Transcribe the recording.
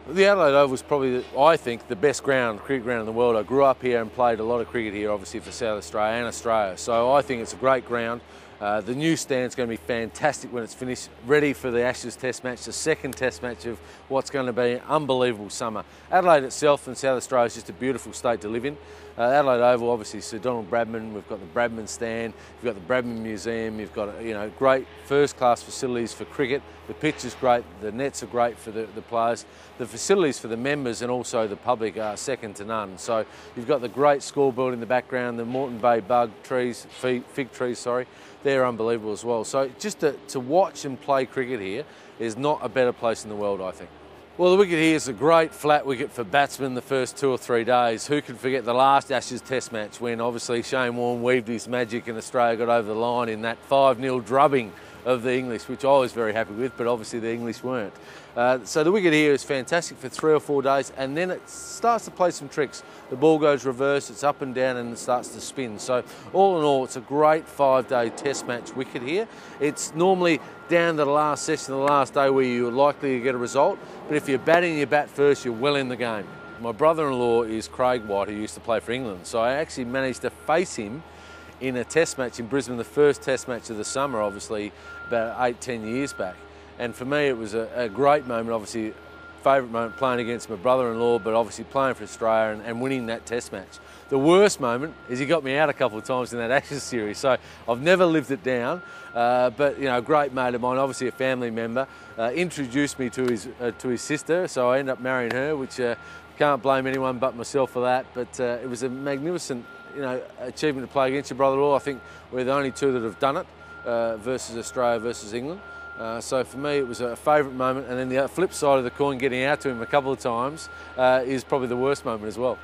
The Adelaide Oval is probably, I think, the best cricket ground in the world. I grew up here and played a lot of cricket here, obviously for South Australia and Australia. So I think it's a great ground. The new stand's going to be fantastic when it's finished, ready for the Ashes Test match, the second Test match of what's going to be an unbelievable summer. Adelaide itself and South Australia is just a beautiful state to live in. Adelaide Oval, obviously Sir Donald Bradman, we've got the Bradman stand, you've got the Bradman Museum, you've got great first-class facilities for cricket. The pitch is great, the nets are great for the players. The facilities for the members and also the public are second to none. So you've got the great scoreboard in the background, the Moreton Bay fig trees, sorry. They're unbelievable as well. So just to watch and play cricket here is not a better place in the world, I think. Well, the wicket here is a great flat wicket for batsmen the first 2 or 3 days. Who can forget the last Ashes Test match when obviously Shane Warne weaved his magic and Australia got over the line in that 5-0 drubbing of the English, which I was very happy with, but obviously the English weren't. So the wicket here is fantastic for 3 or 4 days, and then it starts to play some tricks. The ball goes reverse, it's up and down, and it starts to spin. So all in all, it's a great 5-day Test match wicket here. It's normally down to the last session, the last day, where you're likely to get a result, but if you're batting your bat first, you're well in the game. My brother-in-law is Craig White, who used to play for England, so I actually managed to face him in a Test match in Brisbane, the first Test match of the summer, obviously about 8-10 years back. And for me, it was a great moment, obviously favourite moment playing against my brother-in-law, but obviously playing for Australia and winning that Test match. The worst moment is he got me out a couple of times in that Ashes series, so I've never lived it down. But a great mate of mine, obviously a family member, introduced me to his sister, so I ended up marrying her, which can't blame anyone but myself for that. But it was a magnificent achievement to play against your brother-in-law. I think we're the only two that have done it, versus Australia versus England. So for me, it was a favourite moment, and then the flip side of the coin, getting out to him a couple of times, is probably the worst moment as well.